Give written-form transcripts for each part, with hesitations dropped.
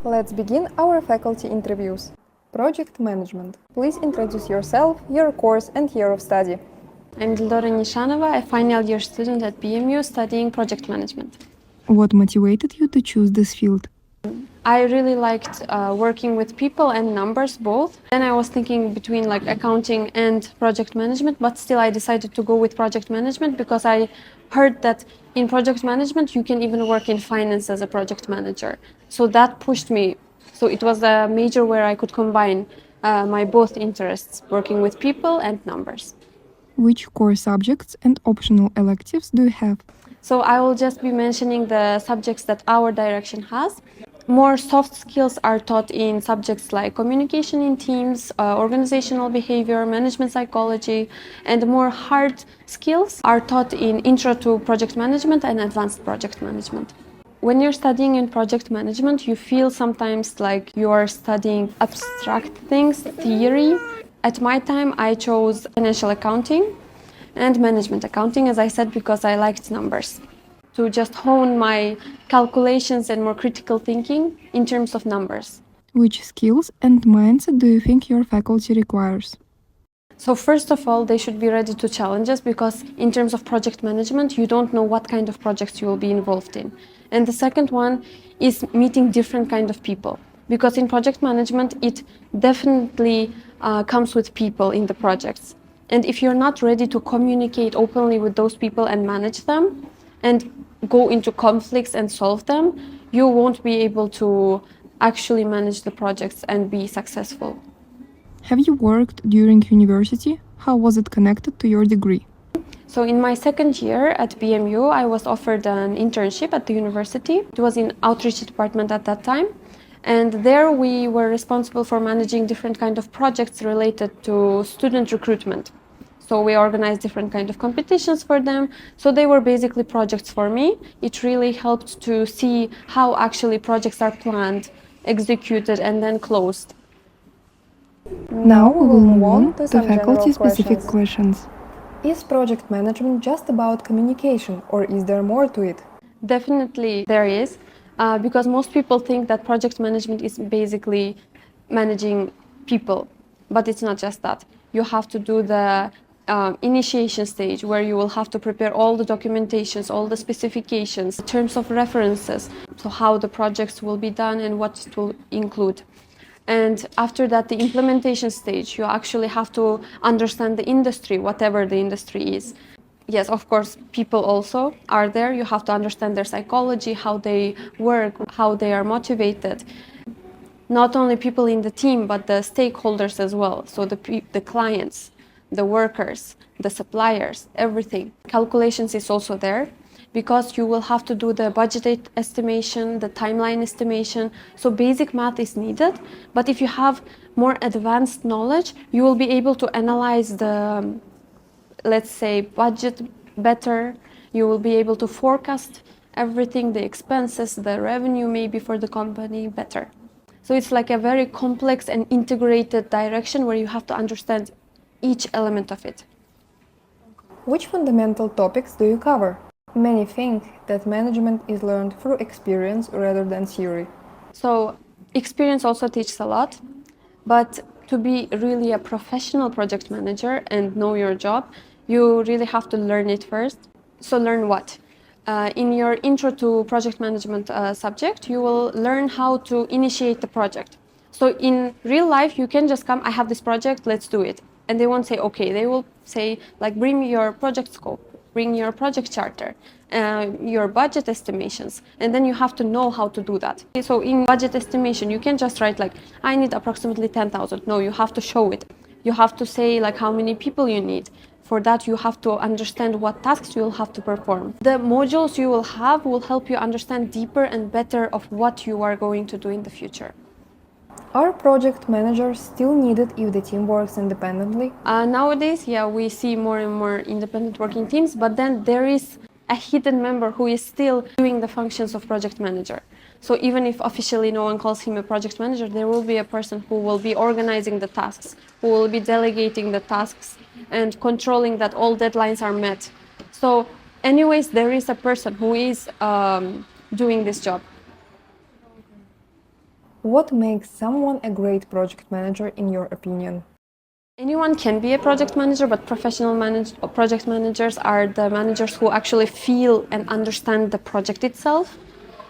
Let's begin our faculty interviews. Project Management. Please introduce yourself, your course and year of study. I'm Dildora, a final year student at BMU studying project management. What motivated you to choose this field? I really liked working with people and numbers both. Then I was thinking between like accounting and project management, but still I decided to go with project management because I heard that in project management you can even work in finance as a project manager. So that pushed me. So it was a major where I could combine my both interests, working with people and numbers. Which core subjects and optional electives do you have? So I will just be mentioning the subjects that our direction has. More soft skills are taught in subjects like communication in teams, organizational behavior, management psychology, and more hard skills are taught in Intro to Project Management and Advanced Project Management. When you're studying in project management, you feel sometimes like you're studying abstract things, theory. At my time, I chose financial accounting and management accounting, as I said, because I liked numbers. To just hone my calculations and more critical thinking in terms of numbers. Which skills and mindset do you think your faculty requires? So first of all, they should be ready to challenges because in terms of project management, you don't know what kind of projects you will be involved in. And the second one is meeting different kind of people. Because in project management, it definitely comes with people in the projects. And if you're not ready to communicate openly with those people and manage them and go into conflicts and solve them, you won't be able to actually manage the projects and be successful. Have you worked during university? How was it connected to your degree? So in my second year at BMU, I was offered an internship at the university. It was in outreach department at that time. And there we were responsible for managing different kind of projects related to student recruitment. So we organized different kind of competitions for them. So they were basically projects for me. It really helped to see how actually projects are planned, executed, and then closed. Now we will move on to some general faculty-specific questions. questions. Is project management just about communication or is there more to it? Definitely there is, because most people think that project management is basically managing people, but it's not just that. You have to do the initiation stage where you will have to prepare all the documentations, all the specifications, terms of references, so how the projects will be done and what it will include. And after that, the implementation stage, you actually have to understand the industry, whatever the industry is. Yes, of course, people also are there. You have to understand their psychology, how they work, how they are motivated. Not only people in the team, but the stakeholders as well. So the clients, the workers, the suppliers, everything. Calculations is also there because you will have to do the budget estimation, the timeline estimation. So basic math is needed. But if you have more advanced knowledge, you will be able to analyze the, let's say, budget better. You will be able to forecast everything, the expenses, the revenue maybe for the company better. So it's like a very complex and integrated direction where you have to understand each element of it. Which fundamental topics do you cover? Many think that management is learned through experience rather than theory. So experience also teaches a lot, but to be really a professional project manager and know your job, you really have to learn it first. So learn what? In your intro to project management subject, you will learn how to initiate the project. So in real life, you can just come, I have this project, let's do it. And they won't say, okay, they will say, like, bring me your project scope, bring your project charter, your budget estimations, and then you have to know how to do that. So in budget estimation, you can just write like, I need approximately 10,000. No, you have to show it. You have to say like how many people you need. For that, you have to understand what tasks you will have to perform. The modules you will have will help you understand deeper and better of what you are going to do in the future. Are project managers still needed if the team works independently? Nowadays, yeah, we see more and more independent working teams, but then there is a hidden member who is still doing the functions of project manager. So even if officially no one calls him a project manager, there will be a person who will be organizing the tasks, who will be delegating the tasks and controlling that all deadlines are met. So anyways, there is a person who is doing this job. What makes someone a great project manager in your opinion? Anyone can be a project manager, but project managers are the managers who actually feel and understand the project itself.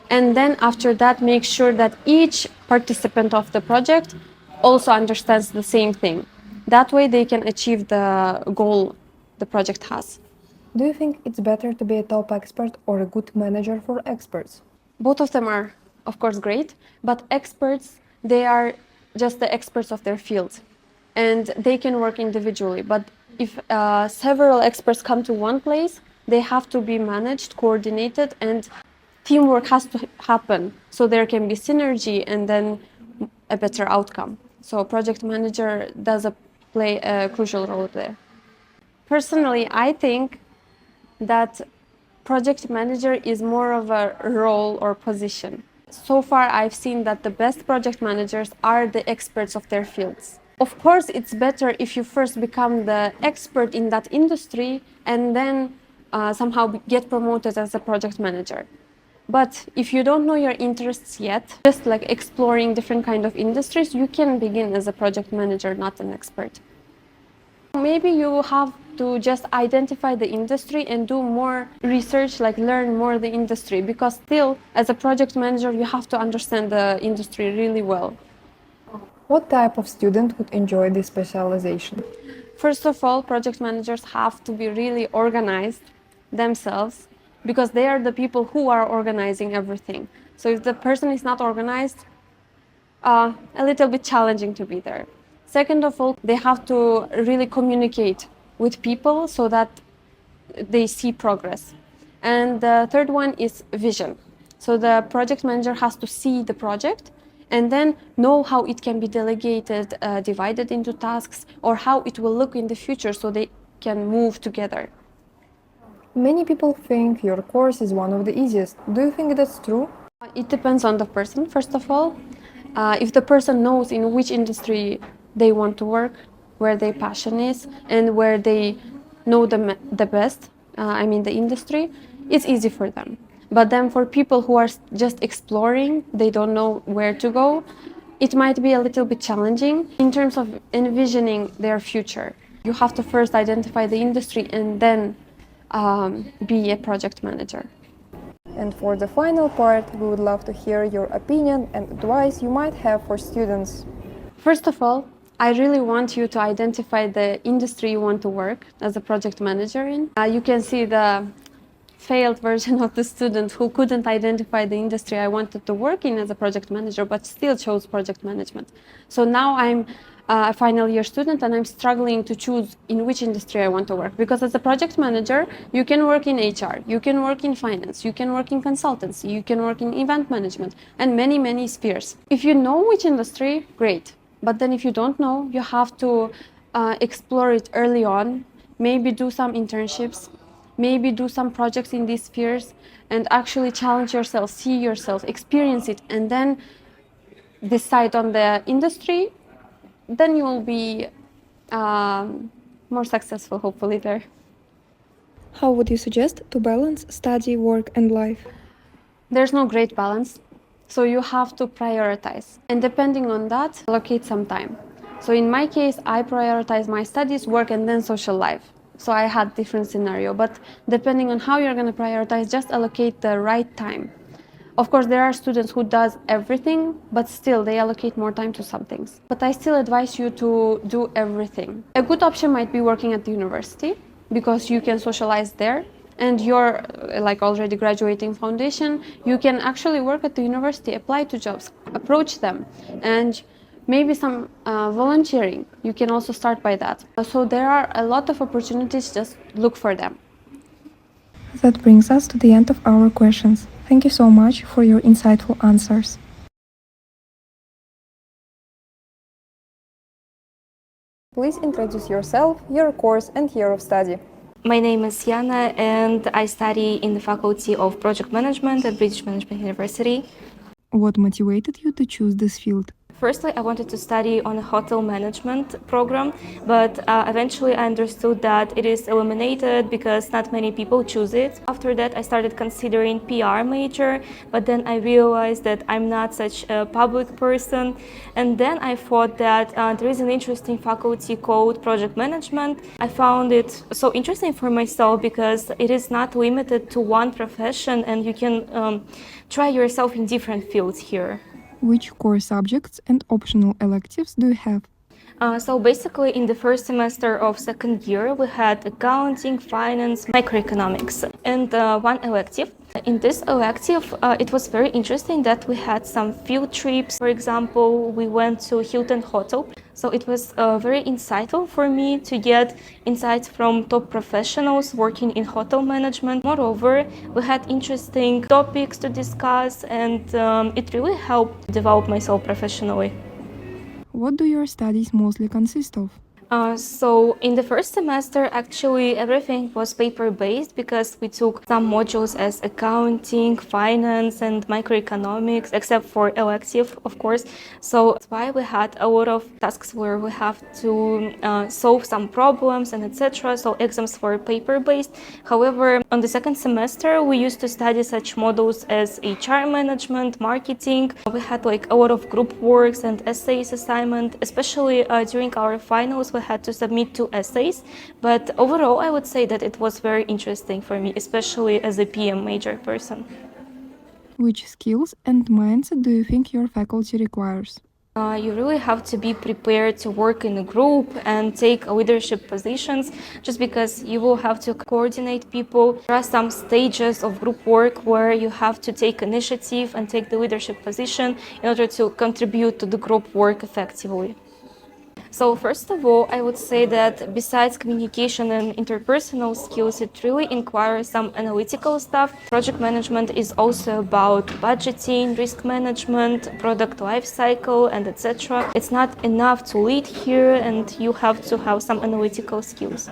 And then after that, make sure that each participant of the project also understands the same thing. That way they can achieve the goal the project has. Do you think it's better to be a top expert or a good manager for experts? Both of them are, of course, great, but experts, they are just the experts of their field and they can work individually. But if several experts come to one place, they have to be managed, coordinated, and teamwork has to happen so there can be synergy and then a better outcome. So project manager does play a crucial role there. Personally, I think that project manager is more of a role or position. So far, I've seen that the best project managers are the experts of their fields. Of course, it's better if you first become the expert in that industry and then somehow get promoted as a project manager. But if you don't know your interests yet, just like exploring different kind of industries, you can begin as a project manager, not an expert. Maybe you have to just identify the industry and do more research, like learn more the industry, because still, as a project manager, you have to understand the industry really well. What type of student would enjoy this specialization? First of all, project managers have to be really organized themselves because they are the people who are organizing everything. So if the person is not organized, a little bit challenging to be there. Second of all, they have to really communicate with people so that they see progress. And the third one is vision. So the project manager has to see the project and then know how it can be delegated, divided into tasks, or how it will look in the future so they can move together. Many people think your course is one of the easiest. Do you think that's true? It depends on the person, first of all. If the person knows in which industry they want to work, where their passion is, and where they know the best, the industry, it's easy for them. But then for people who are just exploring, they don't know where to go, it might be a little bit challenging in terms of envisioning their future. You have to first identify the industry and then be a project manager. And for the final part, we would love to hear your opinion and advice you might have for students. First of all, I really want you to identify the industry you want to work as a project manager in. You can see the failed version of the student who couldn't identify the industry I wanted to work in as a project manager, but still chose project management. So now I'm a final year student and I'm struggling to choose in which industry I want to work. Because as a project manager, you can work in HR, you can work in finance, you can work in consultancy, you can work in event management, and many, many spheres. If you know which industry, great. But then if you don't know, you have to explore it early on, maybe do some internships, maybe do some projects in these spheres, and actually challenge yourself, see yourself, experience it, and then decide on the industry. Then you will be more successful, hopefully, there. How would you suggest to balance study, work, and life? There's no great balance, so you have to prioritize. And depending on that, allocate some time. So in my case, I prioritize my studies, work, and then social life. So I had different scenario, but depending on how you're going to prioritize, just allocate the right time. Of course, there are students who does everything, but still they allocate more time to some things. But I still advise you to do everything. A good option might be working at the university because you can socialize there, and you're like already graduating foundation, you can actually work at the university, apply to jobs, approach them, and maybe some volunteering. You can also start by that. So there are a lot of opportunities, just look for them. That brings us to the end of our questions. Thank you so much for your insightful answers. Please introduce yourself, your course and year of study. My name is Yana and I study in the Faculty of Project Management at British Management University. What motivated you to choose this field? Firstly, I wanted to study on a hotel management program, but eventually I understood that it is eliminated because not many people choose it. After that, I started considering PR major, but then I realized that I'm not such a public person. And then I thought that there is an interesting faculty called project management. I found it so interesting for myself because it is not limited to one profession and you can try yourself in different fields here. Which core subjects and optional electives do you have? So basically, in the first semester of second year, we had accounting, finance, microeconomics, and one elective. In this elective, it was very interesting that we had some field trips. For example, we went to Hilton Hotel. So it was very insightful for me to get insights from top professionals working in hotel management. Moreover, we had interesting topics to discuss, and it really helped develop myself professionally. What do your studies mostly consist of? So in the first semester, actually everything was paper-based because we took some modules as accounting, finance, and microeconomics, except for elective, of course. So that's why we had a lot of tasks where we have to solve some problems and etc. So exams were paper-based. However, on the second semester, we used to study such modules as HR management, marketing. We had like a lot of group works and essays assignment, especially during our finals. We had to submit 2 essays, but overall I would say that it was very interesting for me, especially as a PM major person. Which skills and mindset do you think your faculty requires? You really have to be prepared to work in a group and take leadership positions, just because you will have to coordinate people. There are some stages of group work where you have to take initiative and take the leadership position in order to contribute to the group work effectively. So first of all, I would say that besides communication and interpersonal skills, it really requires some analytical stuff. Project management is also about budgeting, risk management, product life cycle, and etc. It's not enough to lead here, and you have to have some analytical skills.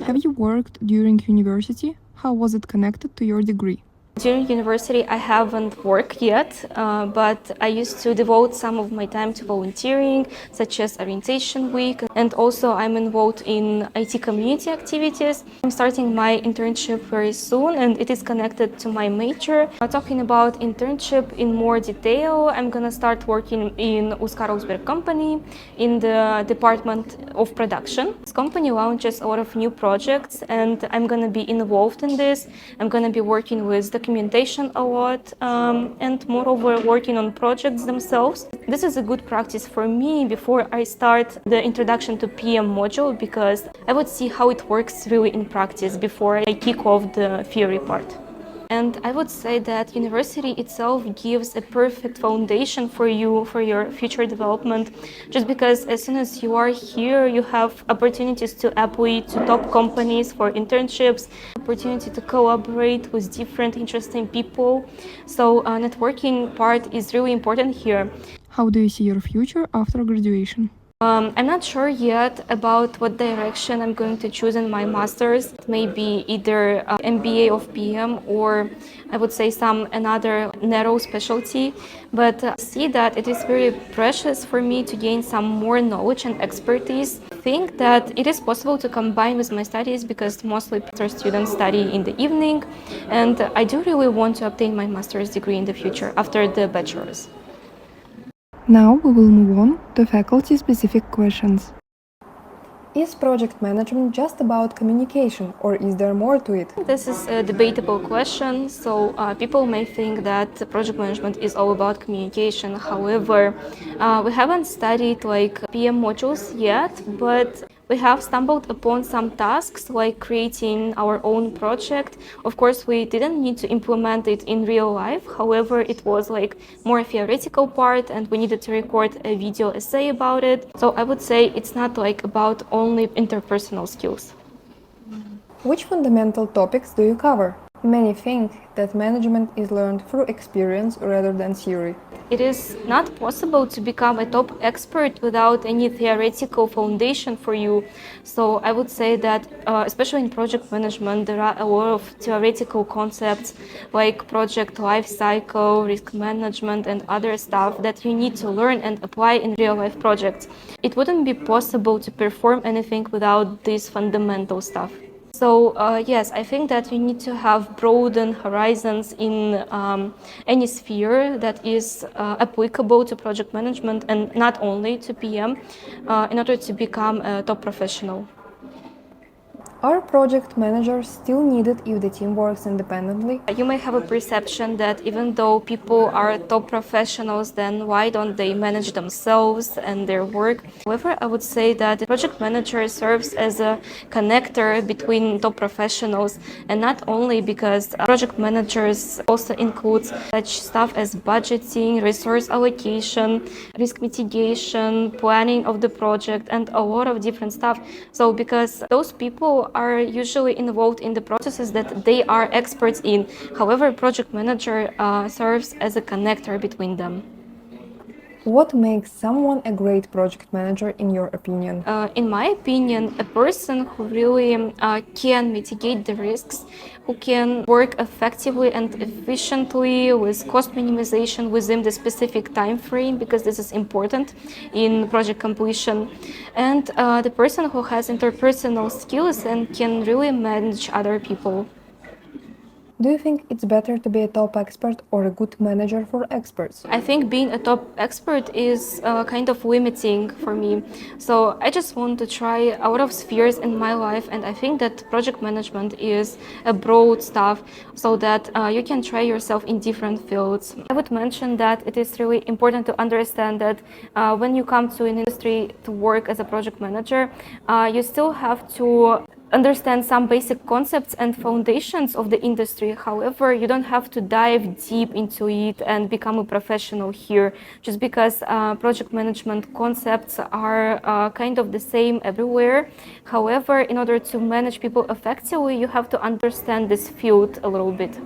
Have you worked during university? How was it connected to your degree? During university, I haven't worked yet, but I used to devote some of my time to volunteering, such as orientation week, and also I'm involved in IT community activities. I'm starting my internship very soon, and it is connected to my major. Talking about internship in more detail, I'm gonna start working in Carlsberg company in the department of production. This company launches a lot of new projects, and I'm gonna be involved in this. I'm gonna be working with documentation a lot, and moreover working on projects themselves. This is a good practice for me before I start the introduction to PM module, because I would see how it works really in practice before I kick off the theory part. And I would say that university itself gives a perfect foundation for you, for your future development, just because as soon as you are here, you have opportunities to apply to top companies for internships, opportunity to collaborate with different interesting people. So networking part is really important here. How do you see your future after graduation? I'm not sure yet about what direction I'm going to choose in my master's. Maybe either MBA of PM, or I would say some another narrow specialty. But I see that it is very precious for me to gain some more knowledge and expertise. I think that it is possible to combine with my studies, because mostly master's students study in the evening, and I do really want to obtain my master's degree in the future after the bachelor's. Now we will move on to faculty-specific questions. Is project management just about communication, or is there more to it? This is a debatable question. So people may think that project management is all about communication. However, we haven't studied like PM modules yet, but we have stumbled upon some tasks like creating our own project. Of course, we didn't need to implement it in real life. However, it was like more theoretical part, and we needed to record a video essay about it. So I would say it's not like about only interpersonal skills. Which fundamental topics do you cover? Many think that management is learned through experience rather than theory. It is not possible to become a top expert without any theoretical foundation for you. So I would say that, especially in project management, there are a lot of theoretical concepts like project life cycle, risk management, and other stuff that you need to learn and apply in real life projects. It wouldn't be possible to perform anything without this fundamental stuff. So yes, I think that you need to have broadened horizons in any sphere that is applicable to project management and not only to PM in order to become a top professional. Are project managers still needed if the team works independently? You may have a perception that even though people are top professionals, then why don't they manage themselves and their work? However, I would say that the project manager serves as a connector between top professionals, and not only because project managers also include such stuff as budgeting, resource allocation, risk mitigation, planning of the project, and a lot of different stuff. So because those people are usually involved in the processes that they are experts in. However, project manager serves as a connector between them. What makes someone a great project manager in your opinion? In my opinion, a person who really can mitigate the risks, who can work effectively and efficiently with cost minimization within the specific time frame, because this is important in project completion, and the person who has interpersonal skills and can really manage other people. Do you think it's better to be a top expert or a good manager for experts? I think being a top expert is kind of limiting for me. So I just want to try a lot of spheres in my life, and I think that project management is a broad stuff so that you can try yourself in different fields. I would mention that it is really important to understand that when you come to an industry to work as a project manager, you still have to understand some basic concepts and foundations of the industry. However, you don't have to dive deep into it and become a professional here, just because project management concepts are kind of the same everywhere. However, in order to manage people effectively, you have to understand this field a little bit.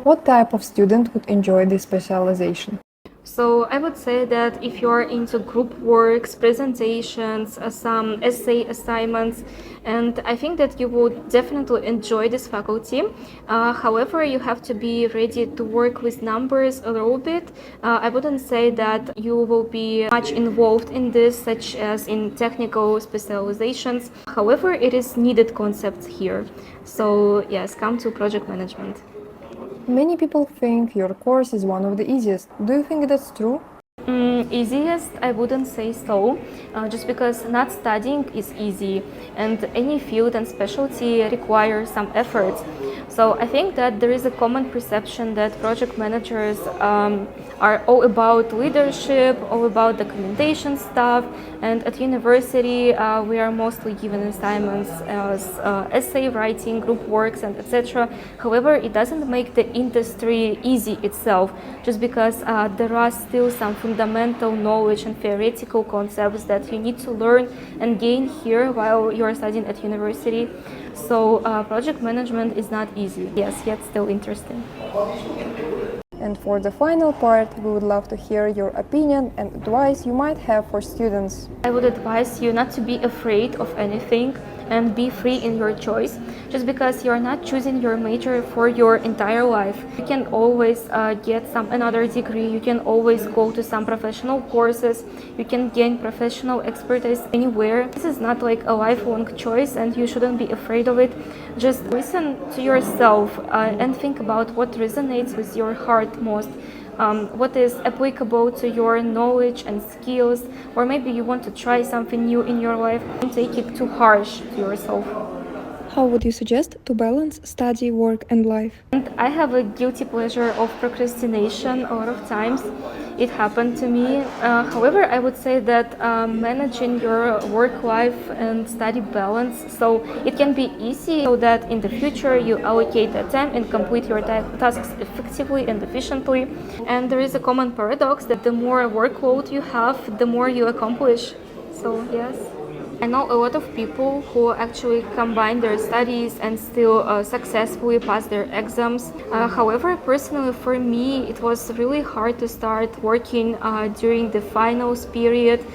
What type of student would enjoy this specialization? So I would say that if you're into group works, presentations, some essay assignments, and I think that you would definitely enjoy this faculty. However, you have to be ready to work with numbers a little bit. I wouldn't say that you will be much involved in this, such as in technical specializations. However, it is needed concepts here. So yes, come to project management. Many people think your course is one of the easiest. Do you think that's true? Easiest, I wouldn't say so, just because not studying is easy, and any field and specialty requires some effort. So I think that there is a common perception that project managers are all about leadership, all about documentation stuff, and at university we are mostly given assignments as essay writing, group works, and etc. However, it doesn't make the industry easy itself, just because there are still some fundamental knowledge and theoretical concepts that you need to learn and gain here while you are studying at university. So project management is not easy, yes, yet still interesting. And for the final part, we would love to hear your opinion and advice you might have for students. I would advise you not to be afraid of anything and be free in your choice, just because you're not choosing your major for your entire life. You can always get another degree, you can always go to some professional courses, you can gain professional expertise anywhere. This is not like a lifelong choice, and you shouldn't be afraid of it. Just listen to yourself and think about what resonates with your heart most. What is applicable to your knowledge and skills, or maybe you want to try something new in your life. Don't take it too harsh to yourself. How would you suggest to balance study, work, and life? And I have a guilty pleasure of procrastination a lot of times. It happened to me. However, I would say that managing your work life and study balance, so it can be easy, so that in the future you allocate the time and complete your tasks effectively and efficiently. And there is a common paradox that the more workload you have, the more you accomplish. So yes. I know a lot of people who actually combine their studies and still successfully pass their exams. However, personally for me, it was really hard to start working during the finals period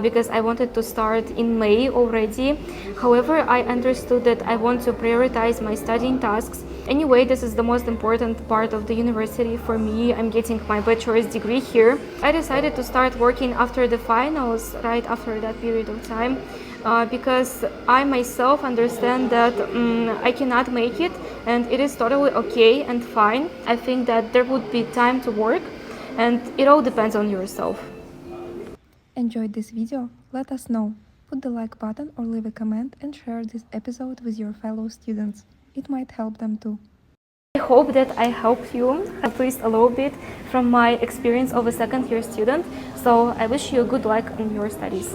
because I wanted to start in May already. However, I understood that I want to prioritize my studying tasks. Anyway, this is the most important part of the university for me. I'm getting my bachelor's degree here. I decided to start working after the finals, right after that period of time. Because I myself understand that I cannot make it, and it is totally okay and fine. I think that there would be time to work, and it all depends on yourself. Enjoyed this video? Let us know. Put the like button or leave a comment and share this episode with your fellow students. It might help them too. I hope that I helped you at least a little bit from my experience of a second-year student. So I wish you good luck in your studies.